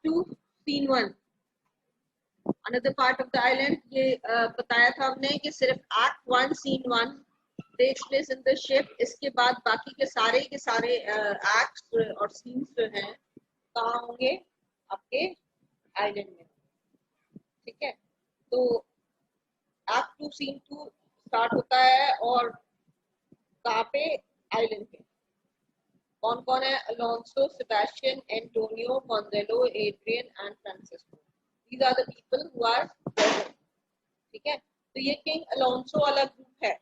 To scene one, another part of the island. ये बताया था हमने कि सिर्फ act one scene one takes place in the ship, इसके बाद बाकी के सारे एक्ट्स और सीन्स जो हैं कहाँ होंगे, आपके आइलैंड में। ठीक है, तो act two scene two start होता है और कहाँ पे, आइलैंड पे। कौन कौन है, Alonso, Sebastian, Antonio, Gonzalo, Adrian and Francisco. These are the people who are present. ठीक है, तो ये किंग अलोंसो वाला ग्रुप है।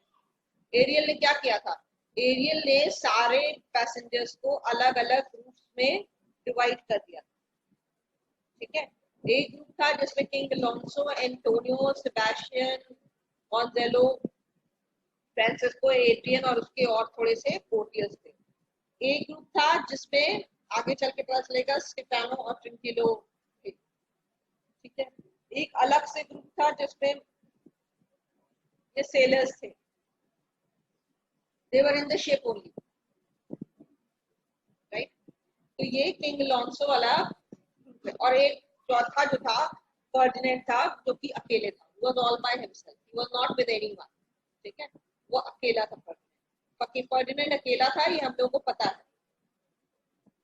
एरियल ने क्या किया था, एरियल ने सारे पैसेंजर्स को अलग अलग ग्रुप्स में डिवाइड कर दिया। ठीक है, एक ग्रुप था जिसमें king Alonso, Antonio, Sebastian, Gonzalo, Francisco, Adrian और उसके और थोड़े से कोर्टियर्स थे। एक ग्रुप था जिसमें आगे चल के पता चलेगा स्टेफानो और ट्रिंकिलो थे। ठीक है, एक अलग से ग्रुप था जिसमें ये सेलर्स थे, they were in the ship only, right? तो ये किंग अलोंसो वाला ग्रुप है। और एक चौथा जो था फर्डिनेंड था, जो कि अकेले था, he was all by himself, he was not with anyone। ठीक है, वो अकेला था फर्डिनेंड। फर्डिनेंड अकेला था, ये हम लोगों को पता है,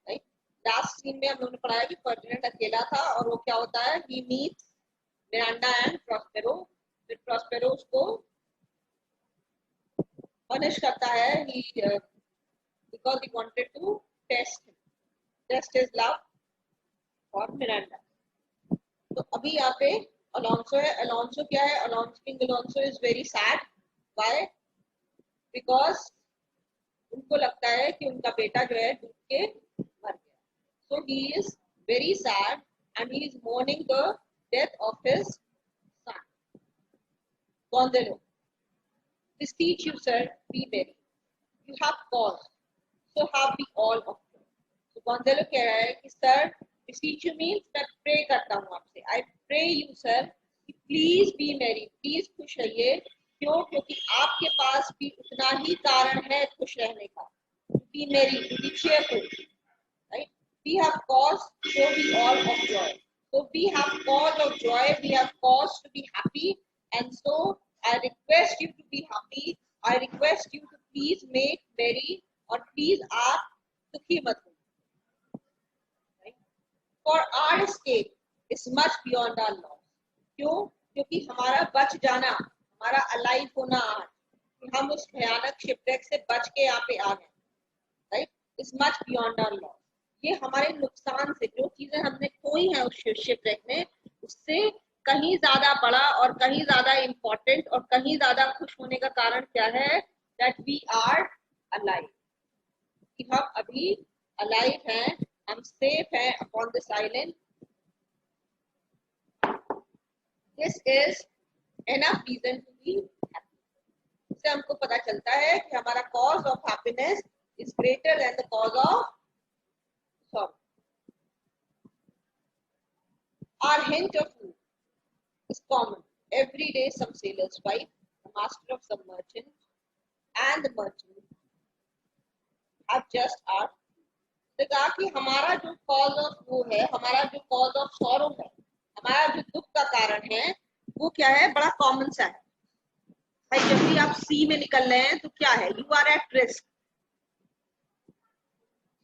राइट? लास्ट सीन में हम लोगों ने पढ़ाया कि फर्डिनेंड अकेला था और वो क्या होता है, he meets Miranda and Prospero. फिर प्रॉस्पेरो उसको पनिश करता है, he because he wanted to test his love for Miranda. तो अभी यहाँ पे अलोंसो है। अलोंसो क्या है, Alonso, king Alonso is very sad. Why? Because उनको लगता है कि उनका बेटा जो है डूब के मर गया। So he is very sad and he is mourning the death of his son Gonzalo. This teach you sir be very, you have cause, so have be all of you. तो गोंजालो कह रहा है कि sir, beseech you means मैं pray करता हूँ आपसे, I pray you sir, please be merry, please खुश रहिए। क्यों? क्योंकि आपके पास भी उतना ही कारण है खुश रहने का। Be merry, be cheerful, right? We have cause, so we all of joy. So we have cause of joy, we have cause to be happy, and so I request you to be happy. I request you to please make merry, और please आप दुखी मत हो। For our escape is much beyond our loss. क्यों? क्योंकि हमारा बच जाना, हमारा अलाइव होना आज, कि हम उस भयानक शिपरेक से बच के यहाँ पे आ गए, right, is much beyond our loss. ये हमारे नुकसान से, जो चीजें हमने खोई हैं उस शिपरेक में, उससे कहीं ज्यादा बड़ा और कहीं ज्यादा इम्पोर्टेंट और कहीं ज्यादा खुश होने का कारण क्या है, दैट वी आर अलाइव, कि हम अभी अलाइव हैं, हम सेफ हैं upon this island. This is enough reason to be happy. इससे हमको पता चलता है कि हमारा cause of happiness is greater than the cause of sorrow. Our hint of food is common. Every day some sailor's wife, the master of some merchant, and the merchant have just asked, कहा कि हमारा जो cause of वो है, हमारा जो cause of sorrow है, हमारा जो दुख का कारण है, वो क्या है, बड़ा कॉमन सा है। भाई जब भी आप सी में निकल रहे हैं तो क्या है, यू आर एट रिस्क।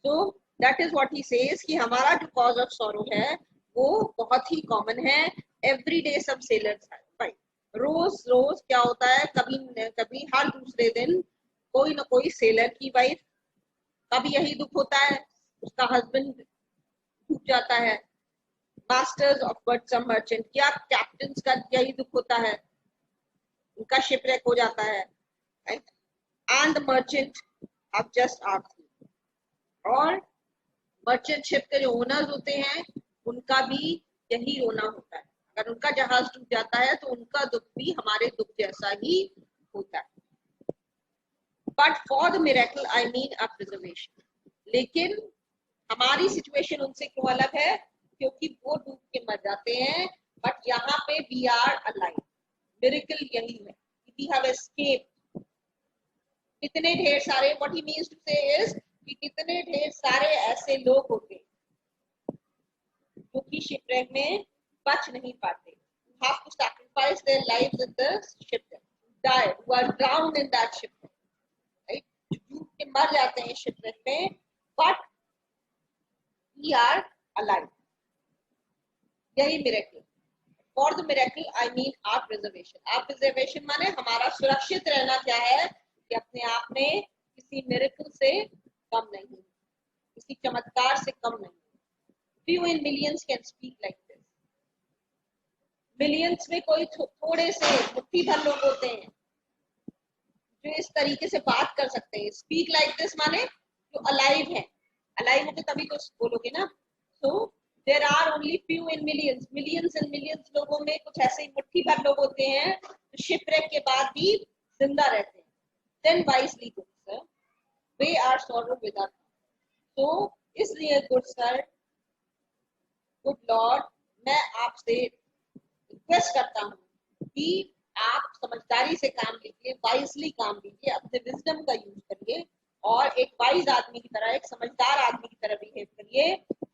तो that is what he says कि हमारा जो कॉज ऑफ सॉरो है वो बहुत ही कॉमन है। एवरी डे सब सेलर्स है। भाई रोज रोज क्या होता है, कभी कभी हर दूसरे दिन कोई ना कोई सेलर की वाइफ का भी यही दुख होता है, उसका हस्बैंड डूब जाता है। Masters of but some merchant, क्या कैप्टन्स का यही दुख होता है, उनका शिपरेक हो जाता है, right? And the merchant have just asked, और मर्चेंट शिप के जो ओनर्स होते हैं उनका भी यही रोना होता है। अगर उनका जहाज डूब जाता है तो उनका दुख भी हमारे दुख जैसा ही होता है। But for the miracle I mean a preservation, लेकिन हमारी सिचुएशन उनसे क्यों अलग है, क्योंकि वो डूब के मर जाते हैं, बट यहाँ पे वी आर अलाइव। मिरेकल यही है, वी हैव एस्केप्ड। कितने ढेर सारे, व्हाट ही मीन्स टू से इज कि कितने ढेर सारे ऐसे लोग होते जो कि शिपरेक में बच नहीं पाते. You have to sacrifice their lives in the shipwreck. Die, who are drowned in that shipwreck. Right? डूब के मर जाते हैं शिपरेक में, but we are alive. यही miracle. For the miracle, I mean our preservation. Our preservation माने हमारा सुरक्षित रहना क्या है कि अपने आप में किसी मिरेकल से कम नहीं, किसी चमत्कार से कम नहीं. Few in millions can speak like this. Millions में कोई थोड़े से मुट्ठी भर लोग होते हैं जो इस तरीके से बात कर सकते हैं. स्पीक लाइक दिस माने जो अलाइव है. अलाइव होते तभी तो बोलोगे ना. So there are only few in millions. Millions and millions लोगों में कुछ ऐसे ही मुट्ठी भर लोग होते हैं जो शिपरेक के बाद भी जिंदा रहते हैं. Then wisely good sir, weigh our sorrow with us. तो इसलिए गुड सर, गुड लॉर्ड, मैं आपसे रिक्वेस्ट करता हूँ कि आप समझदारी से काम लीजिए, वाइजली काम लीजिए, अपने विजडम का यूज करिए और एक वाइज आदमी की तरह, एक समझदार आदमी की तरह बिहेव करिए.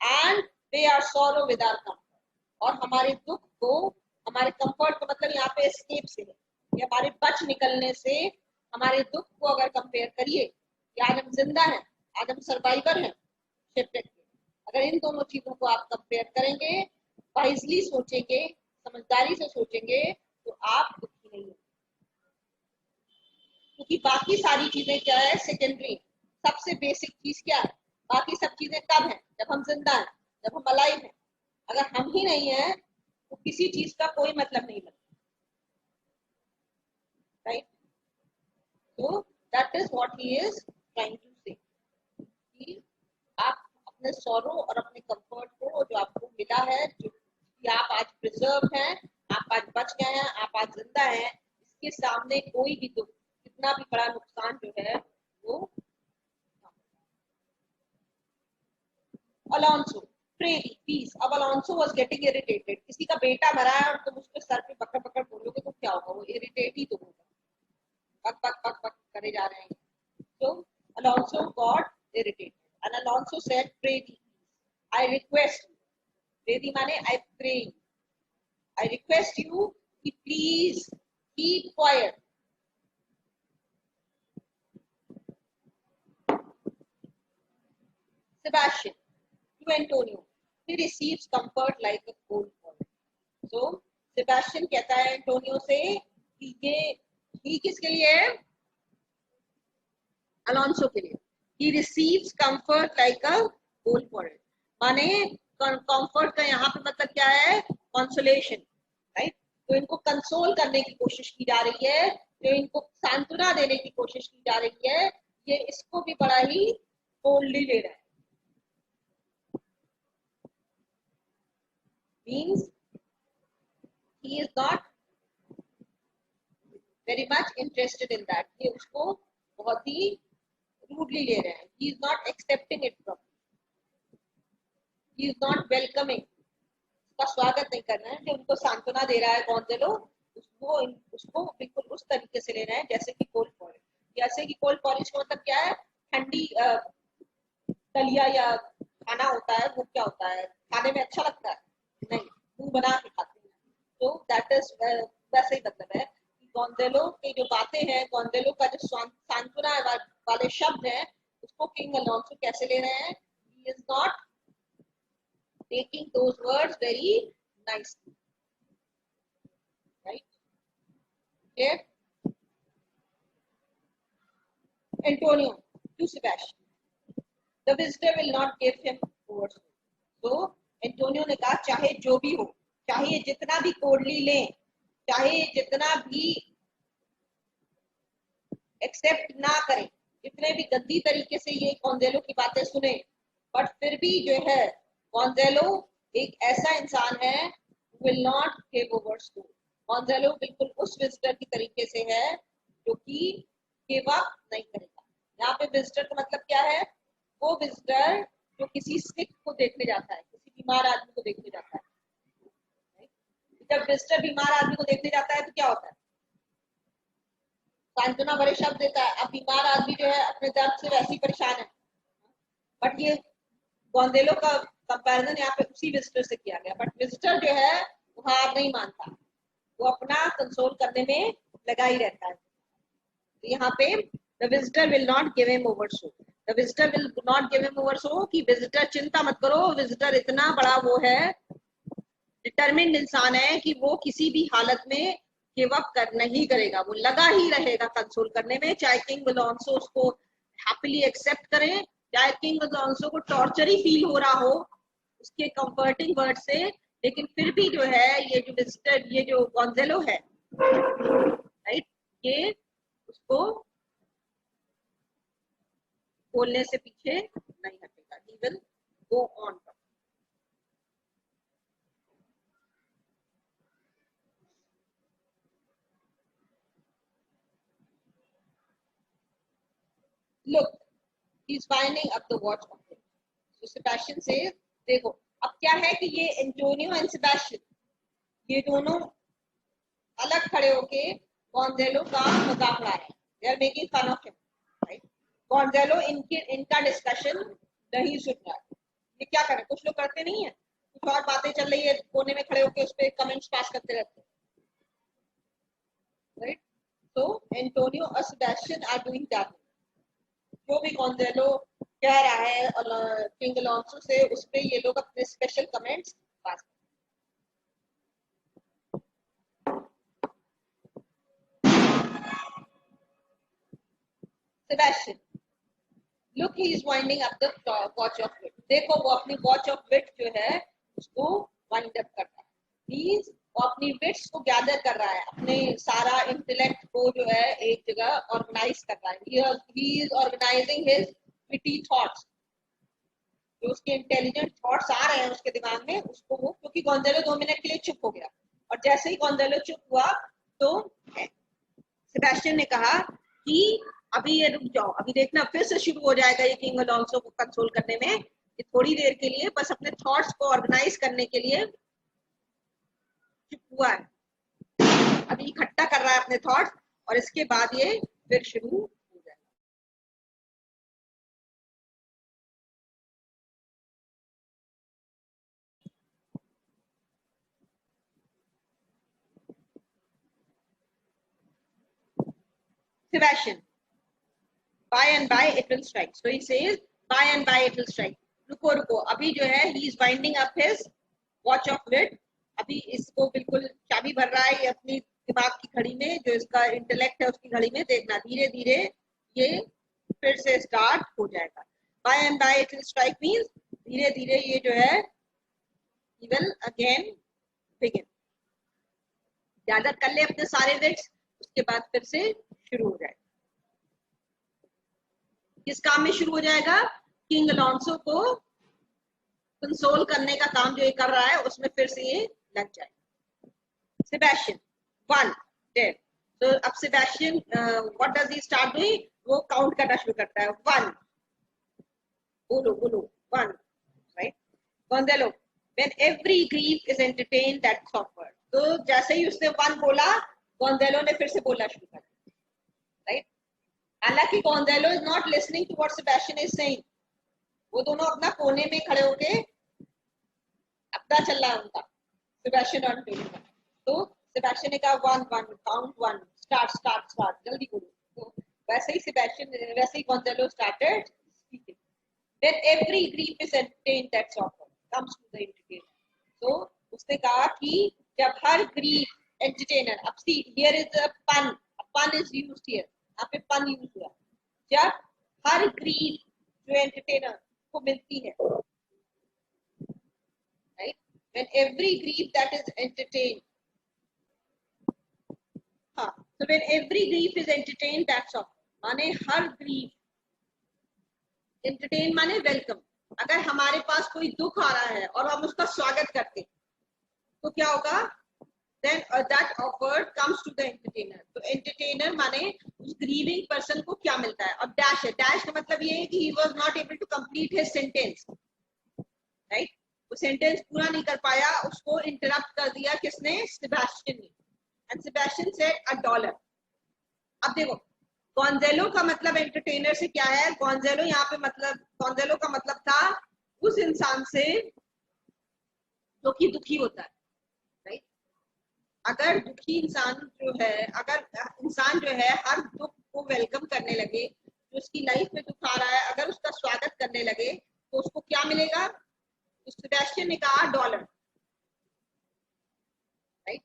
And they are sorrow with our comfort. और हमारे दुख को, हमारे कंफर्ट को मतलब यहाँ पे एस्केप से है, ये हमारे बच निकलने से, हमारे दुख को अगर कंपेयर करिए कि आज हम जिंदा हैं, आज हम सर्वाइवर हैं शिपरेक के, अगर इन दोनों चीजों को आप कंपेयर करेंगे, वाइजली सोचेंगे, समझदारी से सोचेंगे, तो आप दुखी नहीं होंगे. क्योंकि बाकी सारी चीजें क्या है, सेकेंडरी. सबसे बेसिक चीज क्या है? बाकी सब चीजें कब है? जब हम जिंदा हैं, जब हम अलाइव हैं. अगर हम ही नहीं है तो किसी चीज का कोई मतलब नहीं बनता. राइट? तो that is what he is trying to say, कि आप अपने सॉरो और अपने कंफर्ट को, जो आपको मिला है, जो कि आप आज प्रिजर्व हैं, आप आज बच गए हैं, आप आज जिंदा हैं, इसके सामने कोई भी दुख, कितना भी बड़ा नुकसान जो है वो. Alonso, pray thee, peace. अब अलोंसो was getting irritated. किसी का बेटा मरा है और तुम उसके सर पे पकड़ पकड़ बोलोगे तो क्या होगा? वो इरिटेट ही तो होगा. पक पक पक पक करे जा रहे हैं. So Alonso got irritated and Alonso said, pray thee, I request you. Pray thee माने I pray. I request you कि please keep quiet. Sebastian to Antonio, he receives comfort like a cold water. So Sebastian कहता है Antonio से कि ये किसके लिए है? अलोंसो के लिए. He receives comfort like a cold water. माने कंफर्ट का यहाँ पे मतलब क्या है? कंसोलेशन. राइट? तो इनको कंसोल करने की कोशिश की जा रही है, जो इनको सांत्वना देने की कोशिश की जा रही है, ये इसको भी बड़ा ही कोल्डली ले रहा है. Means he is not very much interested in that. ये उसको बहुत ही rudely ले रहे हैं. He is not accepting it properly. He is not welcoming. उसका स्वागत नहीं कर रहे हैं. जो उनको सांत्वना दे रहा है गोंजालो, उसको बिल्कुल उस तरीके से ले रहे हैं जैसे कि कोल्ड पॉलिश. जैसे कि कोल्ड पॉलिश का मतलब क्या है? ठंडी दलिया या खाना होता है, वो क्या होता है? खाने में अच्छा लगता है? नहीं, मुंह बना के खाते हैं. तो दैट इज वैसे ही मतलब है कि गोंजालो की जो बातें हैं, गोंजालो का जो सांत्वना वाले शब्द हैं, उसको किंग अलोंसो कैसे ले रहे हैं? He is not taking those words very nicely. Right? Clear? Antonio to Sebastian, the visitor will not give him words. So Antonio ने कहा चाहे जो भी हो, चाहे ये जितना भी कोडली लें, चाहे ये जितना भी एक्सेप्ट ना करें, जितने भी गंदी तरीके से ये गोंजालो की बातें सुने, बट फिर भी जो है गोंजालो एक ऐसा इंसान है will not give overs to. Gonzalo बिल्कुल उस विजिटर की तरीके से है जो कि गिव अप नहीं करेगा. यहाँ पे विजिटर का मतलब क्या है? वो विजिटर जो किसी सिक को देखने जाता है, किसी बीमार आदमी को देखने जाता है. जब विजिटर बीमार आदमी को देखने जाता है तो क्या होता है? सांत्वना भरे शब्द देता है. अब बीमार आदमी जो है अपने दर्द से वैसे ही परेशान है, बट ये गोंजालो का कंपैरिजन यहाँ पे उसी विजिटर से किया गया, बट विजिटर जो है वो हार नहीं मानता, वो अपना कंसोल करने में लगा ही रहता है। तो यहाँ पे the visitor will not give him over so, the visitor will not give him over so, कि विजिटर चिंता मत करो, विजिटर इतना बड़ा वो है, डिटरमिन्ड इंसान है कि वो किसी भी हालत में गिव अप कर नहीं करेगा, वो लगा ही रहेगा कंसोल करने में, चाहे किंग अलोंसो उसको हैप्पीली एक्सेप्ट करें, चाहे किंग अलोंसो को टॉर्चर ही फील हो रहा हो उसके कंफर्टिंग वर्ड से, लेकिन फिर भी जो है ये जो विजिटर, ये जो गोंजालो है, राइट, ये उसको बोलने से पीछे नहीं हटेगा, he will go on. Look, he's winding up the watch of him. So Sebastian says, देखो अब क्या है कि ये एंटोनियो एंड सेबेस्टियन ये दोनों अलग खड़े होके गोंजालो का मजाक उड़ा रहे हैं, they are making fun of him, right? Gonzalo इनका डिस्कशन नहीं सुन रहा है, ये क्या करे, कुछ लोग करते नहीं है, कुछ और बातें चल रही है कोने में खड़े होके उस पर कमेंट्स पास करते रहते हैं, राइट? So Antonio और Sebastian are doing that. जो भी गोंजालो कह रहा है किंग अलोंसो से, उस पे ये लोग अपने special comments pass. Sebastian, look, he is winding up the watch of wit. देखो वो अपनी वॉच ऑफ विट जो है उसको वाइंड अप कर रहा है, मींस वो अपनी विट्स को गैदर कर रहा है, अपने सारा इंटेलेक्ट को जो है एक जगह ऑर्गेनाइज कर रहा है, he is organizing his witty thoughts, जो उसके इंटेलिजेंट थॉट्स आ रहे हैं उसके दिमाग में, उसको वो, क्योंकि गोंजालो 2 मिनट के लिए चुप हो गया, और जैसे ही गोंजालो चुप हुआ तो सेबेस्टियन ने कहा कि अभी ये रुक जाओ, अभी देखना फिर से शुरू हो जाएगा ये किंग अलोंसो को कंट्रोल करने में, ये थोड़ी देर के लिए बस अपने थॉट्स को ऑर्गेनाइज करने के लिए चुप हुआ है, अभी इकट्ठा कर रहा है अपने थॉट्स, और इसके बाद ये फिर शुरू हो जाएगा। Sebastian, by and by it will strike. So he says, by and by it will strike. रुको रुको, अभी जो है he is winding up his watch of wit, अभी इसको बिल्कुल चाबी भर रहा है अपनी दिमाग की घड़ी में, जो इसका इंटेलेक्ट है उसकी घड़ी में, देखना धीरे धीरे ये फिर से स्टार्ट हो जाएगा। by and by it will strike means धीरे धीरे ये जो है he will again begin, gather कर ले अपने सारे विट्स, उसके बाद फिर से शुरू हो जाएगा। किस काम में शुरू हो जाएगा? किंग अलोंसो को कंसोल करने का काम जो ये कर रहा है उसमें फिर से ये लग जाएगा। सेबेस्टियन 1 10, तो अब Sebastian what does he start doing, वो काउंट करना शुरू करता है, 1 बोलो बोलो 1, right? Gonzalo, when every grief is entertained that's offered, तो जैसे ही उसने 1 बोला गोंजालो ने फिर से बोलना शुरू कर दिया, राइट? हालांकि Gonzalo is not listening to what Sebastian is saying, वो दोनों अपना कोने में खड़े होके अपना चल रहा है उनका, सेबेस्टियन और एंटोनियो। तो सेबेस्टियन ने कहा 1 1 काउंट 1 स्टार्ट स्टार्ट स्टार्ट, जल्दी बोलो, तो वैसे ही सेबेस्टियन, वैसे ही Gonzalo started speaking, then every grief is entertained that's offered comes to the entertainer, तो उसने कहा कि जब हर grief entertainer, अब see here is a pun is used here, यहाँ पे पन यूज हुआ, जब हर ग्रीफ जो एंटरटेनर को मिलती है, right? When every grief that is entertained, हाँ, so when every grief is entertained that's all, माने हर ग्रीफ, एंटरटेन माने वेलकम, अगर हमारे पास कोई दुख आ रहा है और हम उसका स्वागत करते तो क्या होगा? then that offer comes to the entertainer, तो entertainer माने उस grieving person को क्या मिलता है? अब dash है, dash का मतलब ये है कि he was not able to complete his sentence, right? वो sentence पूरा नहीं कर पाया, उसको interrupt कर दिया किसने? सेबेस्टियन ने, and Sebastian said $1। अब देखो गोंजालो का मतलब एंटरटेनर से क्या है? गोंजालो यहाँ पे मतलब, गोंजालो का मतलब था उस इंसान से जो कि दुखी होता है, राइट। अगर दुखी इंसान जो है, अगर इंसान जो है हर दुख को वेलकम करने लगे, जो उसकी लाइफ में दुख आ रहा है अगर उसका स्वागत करने लगे तो उसको क्या मिलेगा? तो सेबेस्टियन ने कहा dollar, right.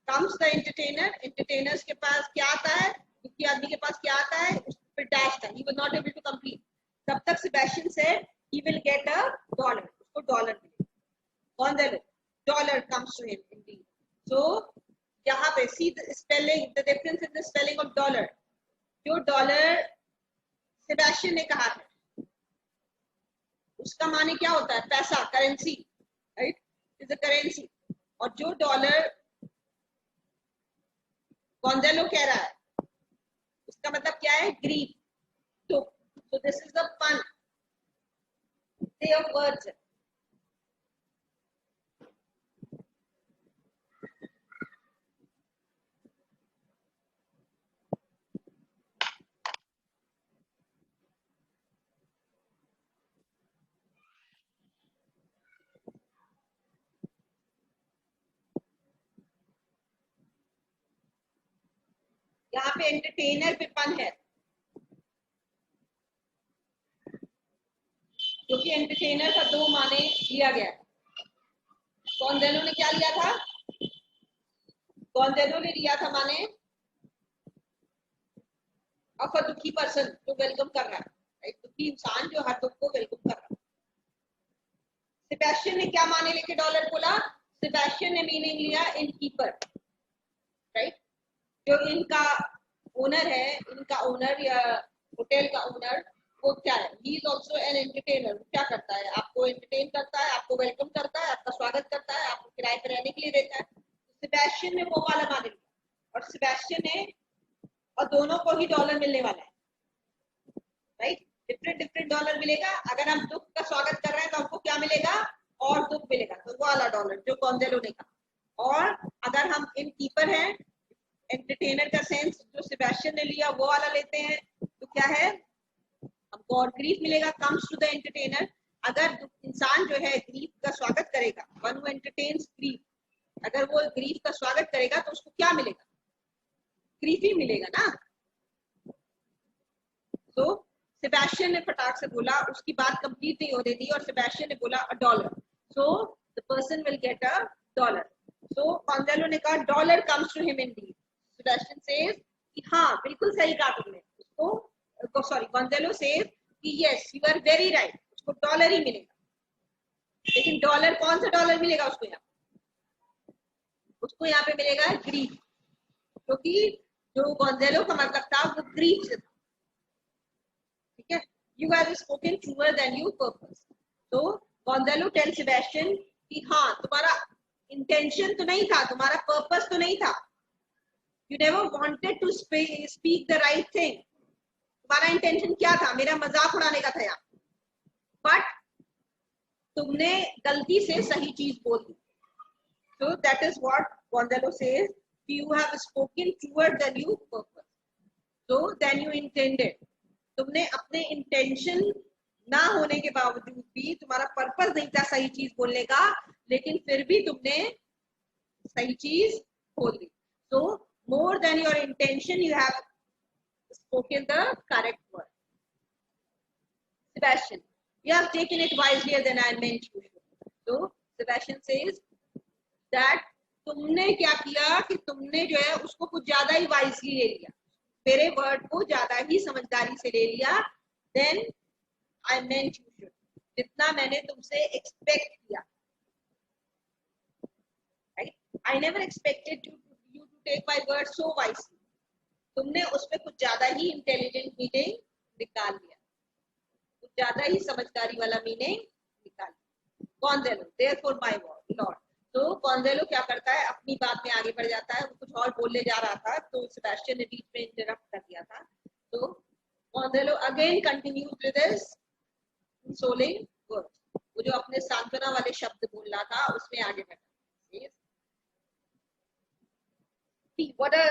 Comes the entertainer, entertainers के पास क्या आता है? दुखी आदमी के पास क्या आता है? उस पर डैश था, he was not able to complete. तब तक Sebastian said he will get a dollar, उसको डॉलर मिलेगा। कौन दे? Dollar comes to him indeed. So यहाँ पे see the spelling, the difference in the spelling of dollar. जो डॉलर सेबेस्टियन ने कहा है उसका माने क्या होता है? पैसा, currency, right, is a currency. और जो डॉलर गोंजालो कह रहा है उसका मतलब क्या है? ग्रीफ, दुख। So this is the fun play of words. यहाँ पे एंटरटेनर पे फन है, क्योंकि एंटरटेनर का दो माने लिया गया है। गोंजालो ने क्या लिया था? गोंजालो ने लिया था माने ऑफ अ दुखी पर्सन जो वेलकम कर रहा है, एक दुखी इंसान जो हर दुख को वेलकम कर रहा है। सेबेस्टियन ने क्या माने लेके डॉलर बोला? सेबेस्टियन ने मीनिंग लिया इन कीपर, राइट। जो इनका ओनर है, इनका ओनर या होटल का ओनर, वो क्या है? He is also an entertainer. क्या करता है? आपको एंटरटेन करता है, आपको वेलकम करता है, आपका स्वागत करता है, आपको किराए पर रहने के लिए देता है। सेबेस्टियन ने वो वाला मान लिया और सेबेस्टियन ने, और दोनों को ही डॉलर मिलने वाला है, राइट। डिफरेंट डिफरेंट डॉलर मिलेगा। अगर हम दुख का स्वागत कर रहे हैं तो हमको क्या मिलेगा? और दुख मिलेगा, तो वो वाला डॉलर जो गोंजालो ने कहा। और अगर हम इन कीपर हैं, एंटरटेनर का सेंस जो सेबेस्टियन ने लिया वो वाला लेते हैं, तो क्या है? हमको और ग्रीफ मिलेगा, कम्स टू द एंटरटेनर। अगर इंसान जो है ग्रीफ का स्वागत करेगा, वन हु एंटरटेन्स ग्रीफ, अगर वो ग्रीफ का स्वागत करेगा तो उसको क्या मिलेगा? ग्रीफ ही मिलेगा ना। तो सेबेस्टियन ने फटाक से बोला, उसकी बात कंप्लीट नहीं होने दी और सेबेस्टियन ने बोला a dollar, so the person will get a dollar. So Gonzalo ने कहा dollar comes to him indeed. Sebastian says कि हाँ बिल्कुल सही कहा तुमने, उसको सॉरी, गोंजालो सेज कि yes you are very right, उसको डॉलर ही मिलेगा। लेकिन डॉलर, कौन सा डॉलर मिलेगा उसको? यहाँ उसको यहाँ पे मिलेगा ग्रीफ, क्योंकि जो गोंजालो का मतलब था वो ग्रीफ से था, ठीक है। You have spoken truer than you purpose. तो गोंजालो टेल सेबेस्टियन कि हाँ तुम्हारा इंटेंशन तो नहीं था, तुम्हारा पर्पस तो नहीं था, you never wanted to speak the right thing. तुम्हारा इंटेंशन क्या था? मेरा मजाक उड़ाने का था यहाँ, बट तुमने गलती से सही चीज बोल दी। So that is what Gonzalo says. You have spoken truer than you purpose. So than you intended. तुमने अपने इंटेंशन ना होने के बावजूद भी, तुम्हारा पर्पस नहीं था सही चीज बोलने का, लेकिन फिर भी तुमने सही चीज बोल दी। So more than your intention, you have spoken the correct word. Sebastian, you have taken it wiselier than I meant you should. So Sebastian says that तुमने क्या किया कि तुमने जो है उसको कुछ ज्यादा ही वाइजली ले लिया, मेरे वर्ड को ज्यादा ही समझदारी से ले लिया then I meant you should, जितना मैंने तुमसे एक्सपेक्ट किया, right. I never expected you to take my word so wisely. तुमने उसमें कुछ ज्यादा ही इंटेलिजेंट मीनिंग निकाल लिया, कुछ ज्यादा ही समझदारी वाला मीनिंग निकाल लिया। Gonzalo, therefore my Lord. तो गोंजालो क्या करता है? अपनी बात में आगे बढ़ जाता है। वो कुछ और बोलने जा रहा था तो सेबेस्टियन ने बीच में इंटरप्ट कर दिया था। तो Gonzalo again continues with his consoling words. वो जो अपने सांत्वना वाले शब्द बोल रहा था उसमें आगे बढ़ा। What a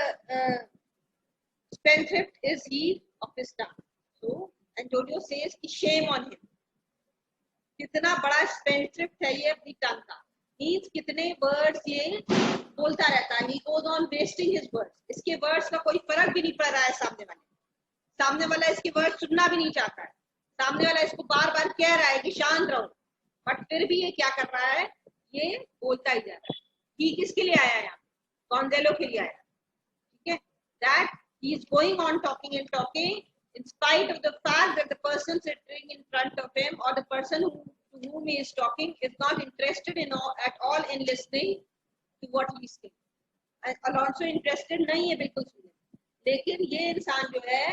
spendthrift is he of his time. So Antonio says कि shame on him, कितना बड़ा स्पेंडथ्रिफ्ट है ये अपनी टंग का, मींस कितने वर्ड्स ये बोलता रहता है, he goes on wasting his words, इसके वर्ड्स का कोई फर्क भी नहीं पड़ रहा है सामने वाला इसके वर्ड सुनना भी नहीं चाहता है, सामने वाला इसको बार बार कह रहा है कि शांत रहो, बट फिर भी ये क्या कर रहा है, ये बोलता ही जा रहा है। ही किसके लिए आया है, गॉन्जेलो के लिए आया, ठीक है, that he is going on talking and talking in spite of the fact that the person sitting in front of him or the person to whom he is talking is not interested at all in listening to what he is saying. Alonso interested नहीं है बिल्कुल सुनने, लेकिन ये इंसान जो है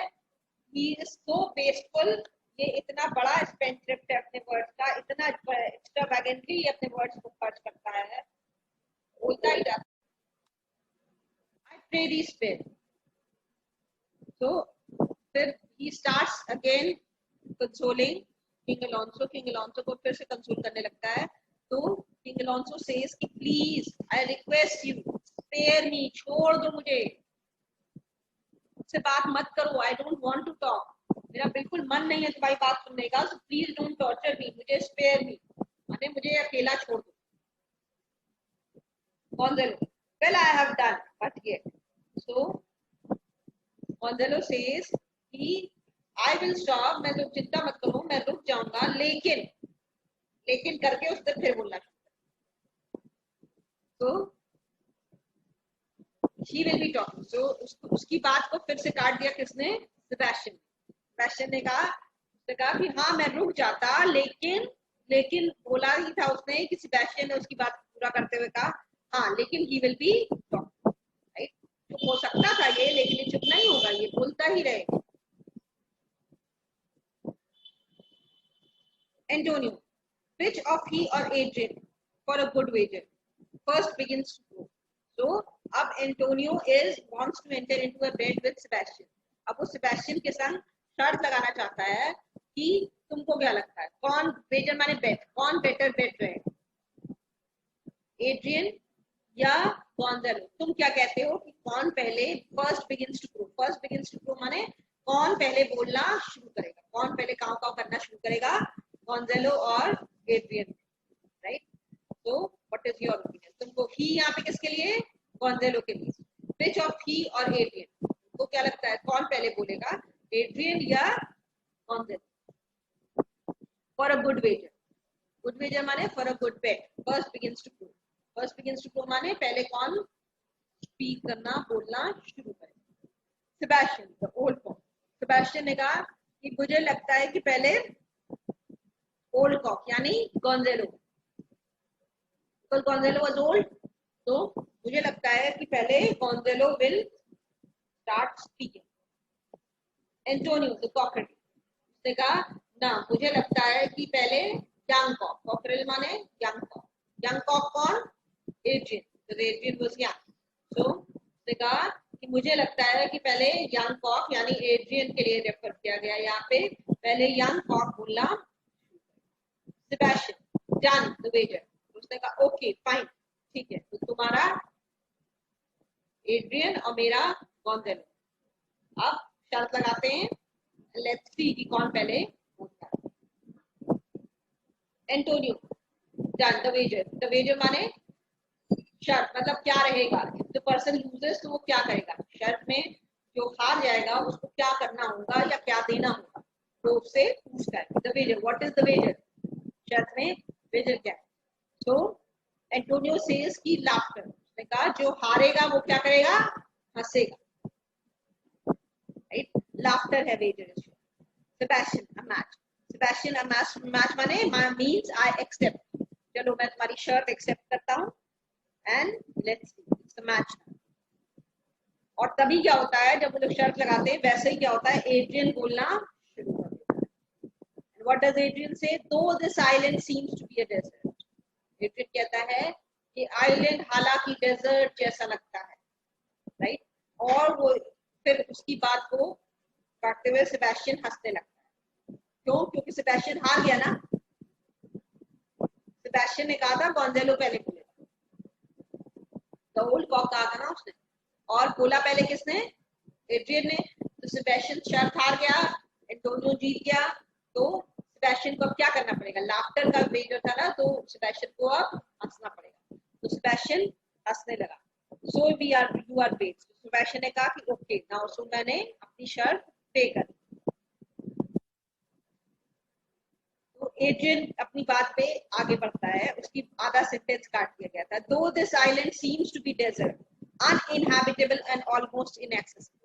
he is so wasteful, ये इतना बड़ा स्पेंडथ्रिफ्ट है अपने वर्ड्स का, इतना एक्स्ट्रावैगेंटली अपने वर्ड्स को खर्च करता है, बोलता ही जाता है। I pray thee spare. So फिर he starts again consoling King Alonso. King Alonso को फिर से कंसोल करने लगता है, तो King Alonso says कि please I request you spare me, छोड़ दो मुझे, मुझसे बात मत करो, I don't want to talk, मेरा बिल्कुल मन नहीं है तुम्हारी बात सुनने का, so please don't torture me, मुझे spare me, माने मुझे अकेला छोड़ दो। Gonzalo, well I have done but yet, so Gonzalo says कि I will stop, मैं तो चिंता मत करो, मैं रुक जाऊंगा, लेकिन करके उसने फिर बोलना, तो he will be talking, so उसकी बात को फिर से काट दिया किसने, सेबेस्टियन ने कहा कि हाँ मैं रुक जाता, लेकिन बोला ही था उसने कि सेबेस्टियन ने उसकी बात पूरा करते हुए कहा हाँ लेकिन he will be talking, right, तो हो सकता था ये, लेकिन ये चुप नहीं होगा, ये बोलता ही रहेगा। Antonio, which of he or Adrian for a good wager first begins to grow? So अब Antonio wants to enter into a bet with Sebastian. अब वो Sebastian के संग शर्त लगाना चाहता है कि तुमको क्या लगता है कौन वेजर माने बेट, कौन बेटर बेट रहेगा, एड्रियन या गॉन्जालो, तुम क्या कहते हो कि कौन पहले फर्स्ट बिगिंस टू ग्रो माने कौन पहले बोलना शुरू करेगा, कौन पहले काव काव करना शुरू करेगा, गॉन्जालो और एड्रियन, राइट। तो व्हाट इज योर ओपिनियन, तुमको ही यहाँ पे किसके लिए, गॉन्जालो के लिए, विच ऑफ ही और एड्रियन, तुमको क्या लगता है कौन पहले बोलेगा, एड्रियन या Gonzalo, for a good wager माने for a good bet, first begins to grow माने पहले कौन स्पीक करना बोलना शुरू करे। Sebastian the old cock, Sebastian ने कहा कि मुझे लगता है कि पहले ओल्ड कॉक यानी Gonzalo, because Gonzalo was old, तो मुझे लगता है कि पहले Gonzalo will start speaking. Antonio the cockerel, उसने कहा ना मुझे लगता है कि पहले यंग कॉक, कॉकरेल माने यंग कॉक कौन, एड्रियन, तो एड्रियन वाज यंग, सो उसने कहा कि मुझे लगता है कि पहले यंग कॉक यानी एड्रियन के लिए रेफर किया गया यहाँ पे, पहले यंग कॉक बोलना। सेबेस्टियन डन द वेजर, उसने कहा ओके फाइन ठीक है, तो तुम्हारा एड्रियन और मेरा गॉन्जालो, अब शर्त लगाते हैं, लेट्स सी कि कौन पहले बोलता है। एंटोनियो डन द वेजर माने शर्त, मतलब क्या रहेगा, इफ द पर्सन लूजेस तो वो क्या करेगा, शर्त में जो हार जाएगा उसको क्या करना होगा या क्या देना होगा, तो उससे पूछता है the wager what is the wager, शर्त में वेजर क्या है, तो एंटोनियो सेज की लाफ्टर, उसने कहा जो हारेगा वो क्या करेगा, हंसेगा, राइट, लाफ्टर है वेजर। सेबेस्टियन अ मैच माने मींस आई एक्सेप्ट, चलो मैं तुम्हारी शर्त एक्सेप्ट करता हूँ and let's see it's a match. और तभी क्या होता है जब वो लोग शर्त लगाते हैं, वैसे ही क्या होता है, एड्रियन बोलना शुरू कर देता है। What does Adrian say, though this island seems to be a desert, Adrian कहता है कि आइलैंड हालांकि डेजर्ट जैसा लगता है, राइट, और वो फिर उसकी बात को काटते हुए सेबेस्टियन हंसने लगता है, क्यों, क्योंकि सेबेस्टियन हार गया ना, सेबेस्टियन ने कहा था गॉन्जालो पहले बोलेगा, द ओल्ड कॉक कहा था ना उसने, और बोला पहले किसने, एड्रियन ने, तो सेबेस्टियन शर्त हार गया, एंटोनियो जीत गया, तो सेबेस्टियन को अब क्या करना पड़ेगा, लाफ्टर का वे जो था ना, तो सेबेस्टियन को अब हंसना पड़ेगा। तो सेबेस्टियन हंसने लगा। So we are you are paid. Sebastian ने कहा कि ओके नाउ, सो मैंने अपनी शर्त पे कर। तो एड्रियन अपनी बात पे आगे बढ़ता है, उसकी आधा सेंटेंस काट दिया गया था। Though this island seems to be desert, uninhabitable and almost inaccessible.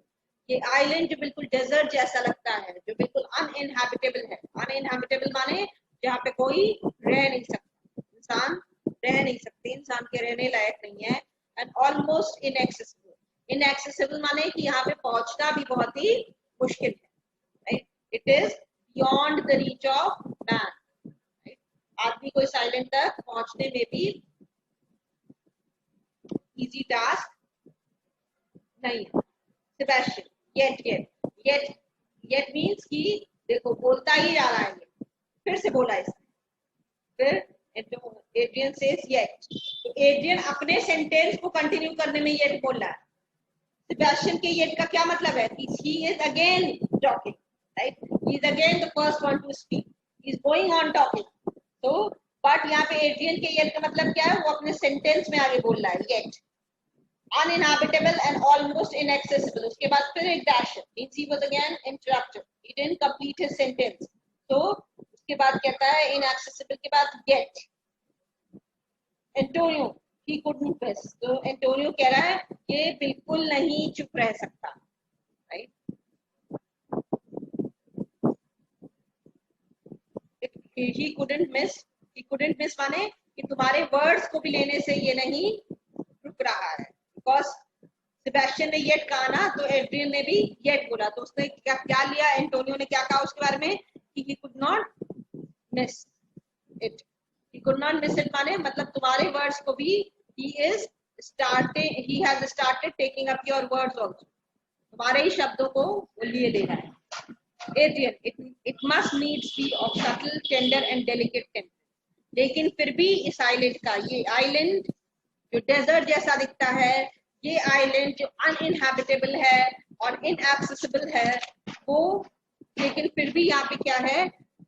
ये आइलैंड जो बिल्कुल डेजर्ट जैसा लगता है, जो बिल्कुल अनइनहैबिटेबल है। अनइनहैबिटेबल माने जहाँ पे कोई रह नहीं सकता, इंसान रह नहीं सकते, इंसान के रहने लायक नहीं है। And almost inaccessible. इनएक्सेसिबल माने कि यहाँ पे पहुंचना भी बहुत ही मुश्किल है। It is beyond the reach of man. आदमी को इस आइलैंड तक पहुंचने में भी इजी टास्क नहीं है। सेबेस्टियन येट मीन्स कि देखो बोलता ही जा रहा है, फिर से बोला इसने। फिर एड्रियन सेज येट। तो एड्रियन अपने सेंटेंस को कंटिन्यू करने में येट बोल रहा है। सेबेस्टियन के येट का क्या मतलब है कि he is again talking, right? He is again the first one to speak. He is going on talking. तो बट यहाँ पे एड्रियन के येट का मतलब क्या है, वो अपने सेंटेंस में आगे बोल रहा है yet. uninhabitable and almost inaccessible, उसके बाद फिर एक dash means he was again interrupted, he didn't complete his sentence। तो उसके बाद कहता है inaccessible के बाद yet Antonio he couldn't miss। तो एंटोनियो कह रहा है ये बिल्कुल नहीं चुप रह सकता, राइट। he couldn't miss माने कि तुम्हारे वर्ड्स को भी लेने से ये नहीं रुक रहा है। बिकॉज सेबेस्टियन ने येट कहा ना, तो एड्रियन ने भी येट बोला। तो उसने क्या लिया, एंटोनियो ने क्या कहा उसके बारे में कि he could not miss it। he could not miss it माने मतलब तुम्हारे वर्ड्स को भी he has started taking up your words also। तुम्हारे ही शब्दों को वो लिए ले रहा है। Adrian it must needs be of subtle, tender and delicate temper। लेकिन फिर भी इस आइलैंड का, ये आइलैंड जो डेजर्ट जैसा दिखता है, ये आइलैंड जो अनइनहैबिटेबल है और इनएक्सेसिबल है, वो लेकिन फिर भी यहाँ पे क्या है,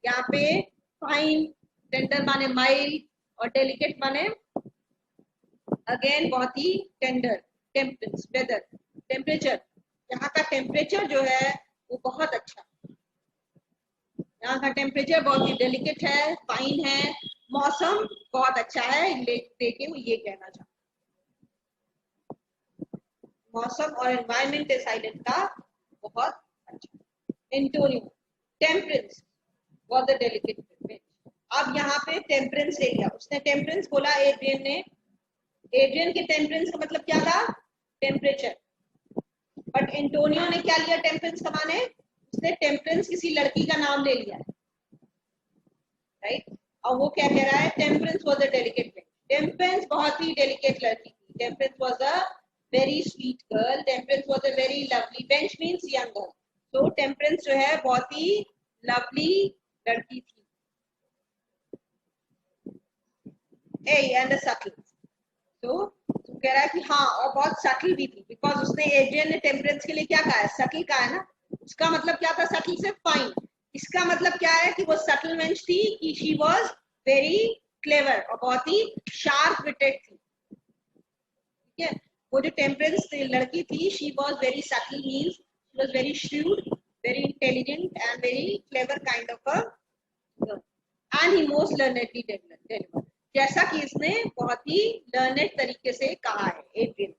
यहाँ पे फाइन, टेंडर माने माइल्ड और डेलिकेट माने अगेन बहुत ही टेंडर। टेम्परेंस वेदर, टेम्परेचर, यहाँ का टेम्परेचर जो है वो बहुत अच्छा, यहाँ का टेम्परेचर बहुत ही डेलिकेट है, फाइन है, मौसम बहुत अच्छा है। लेके वो ये कहना चाहता, मौसम और एनवायरनमेंट इस आइलैंड का बहुत अच्छा। Antonio temperance was the delicate pitch. अब यहाँ पे टेम्परेंस ले लिया उसने, टेम्परेंस बोला एड्रियन ने। एड्रियन के टेम्परेंस का मतलब क्या था, टेम्परेचर। बट एंटोनियो ने क्या लिया टेम्परेंस का माने, उसने टेम्परेंस किसी लड़की का नाम ले लिया, राइट। और वो क्या कह रहा है, temperance was a delicate pitch. Temperance बहुत ही डेलिकेट लड़की थी। Temperance was a very sweet girl, Temperance was a very lovely, bench means young girl, so Temperance जो है बहुत ही lovely लड़की थी। and a subtle, तो कह रहा है कि हाँ और बहुत subtle भी थी, because उसने एड्रियन ने Temperance के लिए क्या कहा है, subtle कहा है ना। उसका मतलब क्या था subtle से, fine। इसका मतलब क्या है कि वो subtle mensch थी, कि she was very clever और बहुत ही sharp witted थी, ठीक है। वो जो टेम्परेंस लड़की थी, she was very subtle means she was very shrewd, very intelligent and very clever kind of a girl, and he most learnedly delivered, जैसा कि इसने बहुत ही लर्नेड तरीके से कहा है Adrian.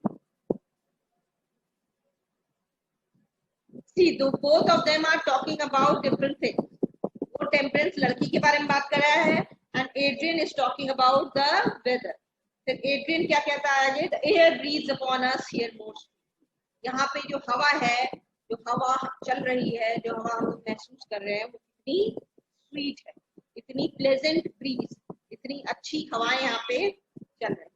See, both of them are talking about different things। वो temperance लड़की के बारे में बात कर रहा है and Adrian is talking about the weather। फिर एड्रियन क्या कहता है आगे, the air breathes upon us here most। यहाँ पे जो हवा है, जो हवा चल रही है, जो हवा हम महसूस कर रहे हैं, वो कितनी स्वीट है, इतनी प्लेजेंट ब्रीज, इतनी अच्छी हवाएं यहाँ पे चल रही है।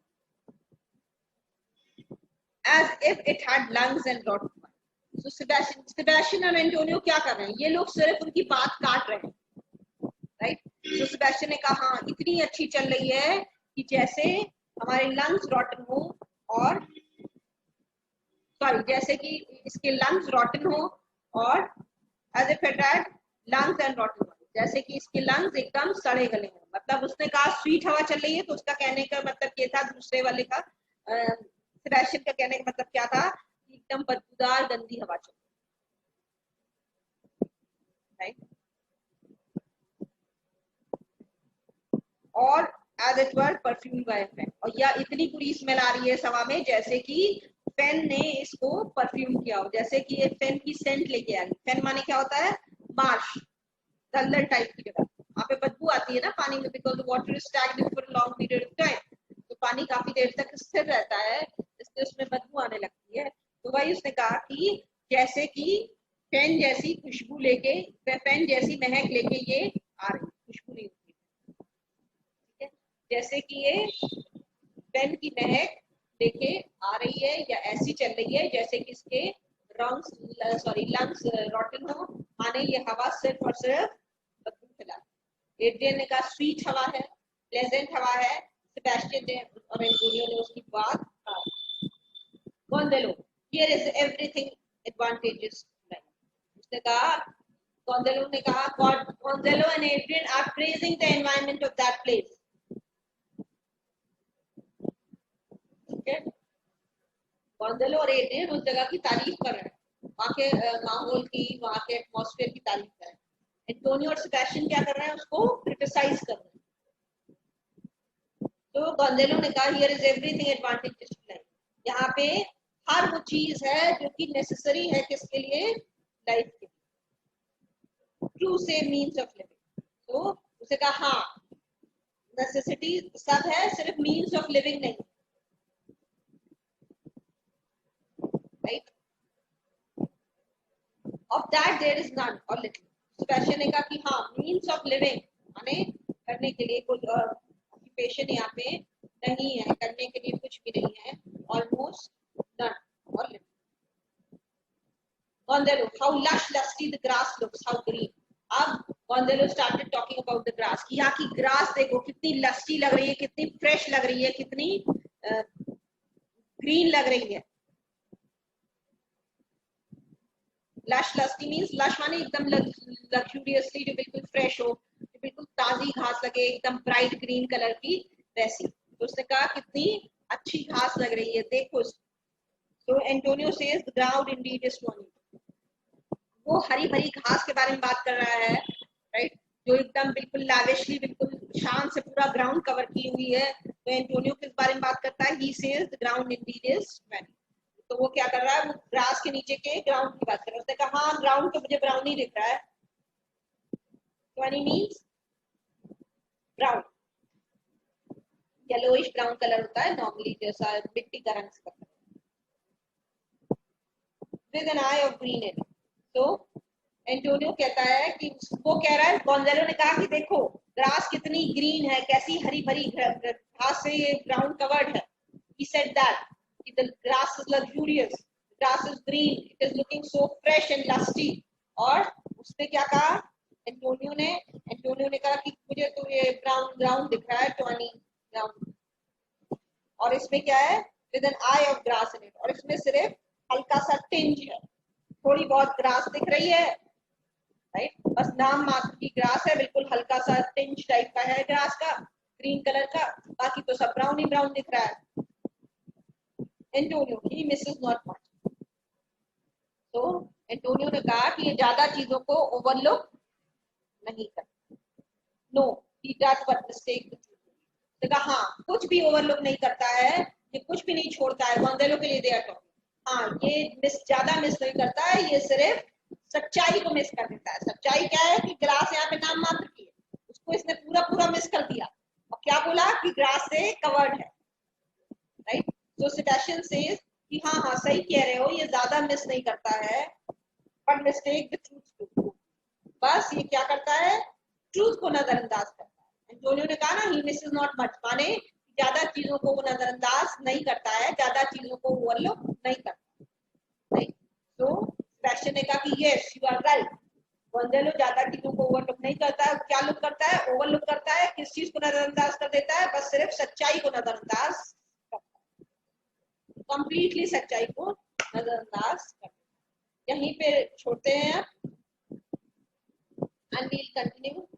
as if it had lungs and brought fire। so Sebastian और एंटोनियो क्या कर रहे हैं, ये लोग सिर्फ उनकी बात काट रहे हैं, राइट। तो सेबेस्टियन ने कहा हाँ इतनी अच्छी चल रही है कि जैसे हमारे लंग्स रॉटन हो, और सॉरी जैसे कि इसके लंग्स रॉटन हो, और as if it had lungs and rotten. जैसे कि इसके लंग्स एकदम सड़े गले हैं, मतलब उसने कहा स्वीट हवा चल रही है, तो उसका कहने का मतलब ये था, दूसरे वाले का सेबेस्टियन का कहने का मतलब क्या था कि एकदम बदबूदार गंदी हवा चल रही है, और as it were perfume by a fan, और या इतनी बुरी स्मेल आ रही है इस हवा में जैसे कि फैन ने इसको परफ्यूम किया हो, जैसे कि ये फैन की सेंट लेके आ गई। फैन माने क्या होता है, मार्श, दलदल टाइप की जगह, वहां पे बदबू आती है ना पानी में, because water is stagnant for long period of time, तो पानी काफी देर तक स्थिर रहता है, इसलिए उसमें बदबू आने लगती है। तो वही उसने कहा कि जैसे कि फैन जैसी खुशबू लेके, फैन जैसी महक लेके ये आ रही, खुशबू नहीं होती, ठीक है, जैसे कि ये फैन की महक लेके आ रही है या ऐसी चल रही है जैसे कि इसके लंग्स रॉटन हो, माने ये हवा सिर्फ और सिर्फ बदबू फैला। एड्रियन ने कहा स्वीट हवा है, प्लेजेंट हवा है, सेबेस्टियन ने और एंटोनियो ने उसकी बात Gonzalo, here is everything advantages, उसने कहा, गोंदेलो ने कहा, Gonzalo and Adrian are praising the environment of that place, ठीक है, गोंदेलो और एड्रियन उस जगह की तारीफ कर रहे हैं, वहाँ के माहौल की, वहाँ के एटमॉस्फेयर की तारीफ कर रहे हैं। एंटोनियो और सेबेस्टियन क्या कर रहे हैं, उसको क्रिटिसाइज कर रहे हैं। तो गोंदेलो ने कहा here is everything advantages to life, यहाँ पे हर वो चीज है जो कि नेसेसरी है किसके लिए, लाइफ के लिए, ट्रू से मीन्स ऑफ लिविंग। तो उसे कहा हाँ, नेसेसिटी सब है, सिर्फ मीन्स ऑफ लिविंग नहीं, right, of that there is none or little. Sebastian ने कहा कि हाँ, मीन्स ऑफ लिविंग माने करने के लिए कोई ऑक्यूपेशन यहाँ पे नहीं है, करने के लिए कुछ भी नहीं है, almost none or little. Gondelo, how lush, lusty the grass looks, how green. अब Gondelo started talking about the grass, कि यहाँ की grass देखो कितनी lusty लग रही है, कितनी fresh लग रही है, कितनी green लग रही है। Lush, lusty means lush माने एकदम luxuriously, जो बिल्कुल fresh हो, जो बिल्कुल ताजी घास लगे, एकदम bright green कलर की, वैसी। तो उसने कहा कितनी अच्छी घास लग रही है, देखो। So Antonio says the ground indeed is stunning. वो हरी भरी घास के बारे में बात कर रहा है, राइट, जो एकदम बिल्कुल लैविशली, बिल्कुल शान से पूरा ग्राउंड कवर की हुई है। तो एंटोनियो किस बारे में बात करता है, he says the ground Indeed is stunning. तो वो क्या कर रहा है, वो ग्रास के नीचे के ग्राउंड की बात कर रहा है। उसने कहा हाँ, ग्राउंड तो मुझे ब्राउन ही दिख रहा है, stunning means brown, yellowish brown colour होता है नॉर्मली, जैसा मिट्टी का रंग से, with an eye of green in. तो एंटोनियो कहता है कि, वो कह रहा है, गोंजालो ने कहा कि देखो ग्रास कितनी ग्रीन है, कैसी हरी भरी घास से ये ग्राउंड कवर्ड है। He said that the grass is luxurious, grass is green, it is looking so fresh and lusty। और उसने क्या कहा, एंटोनियो ने कहा कि मुझे तो ये ब्राउन ग्राउंड दिख रहा है, टॉनी ग्राउंड, और इसमें क्या है, with an eye of grass in it, और इसमें सिर्फ हल्का सा टिंज है, थोड़ी बहुत ग्रास दिख रही है, राइट, बस नाम मात्र की ग्रास है, बिल्कुल हल्का सा टिंज टाइप का है ग्रास का, ग्रीन कलर का, बाकी तो सब ब्राउन ही ब्राउन दिख रहा है। Antonio, he Mrs not much. तो एंटोनियो ने कहा कि ये ज्यादा चीजों को ओवरलुक नहीं करता, no, he does but mistake the truth. कहा हाँ, कुछ भी ओवरलुक नहीं करता है, ये कुछ भी नहीं छोड़ता है, गोंजालो के लिए दे टॉकिंग, हाँ, ये ज्यादा मिस नहीं करता है, ये सिर्फ सच्चाई को मिस कर देता है। सच्चाई क्या है कि ग्रास यहाँ पे नाम मात्र की है, उसको इसने पूरा पूरा मिस कर दिया, और क्या बोला कि ग्रास से कवर्ड है, राइट। तो सेबेस्टियन सेज कि हाँ हाँ, सही कह रहे हो, ये ज्यादा मिस नहीं करता है, बट मिस्टेक द ट्रूथ, बस ये क्या करता है, ट्रूथ को नजरअंदाज करता है। एंटोनियो ने कहा ना, ही मिसेस नॉट मच, माने ज्यादा चीजों को वो नजरअंदाज नहीं करता है, ज्यादा चीजों को ओवरलुक नहीं करता, राइट। तो सेबेस्टियन ने कहा कि yes, you are right, Gonzalo ज्यादा चीजों को ओवरलुक नहीं करता है, क्या लुक करता है, ओवरलुक करता है, किस चीज को नजरअंदाज कर देता है, बस सिर्फ सच्चाई को नजरअंदाज करता है, कंप्लीटली सच्चाई को नजरअंदाज करता है। यहीं पे छोड़ते हैं आप। and we'll continue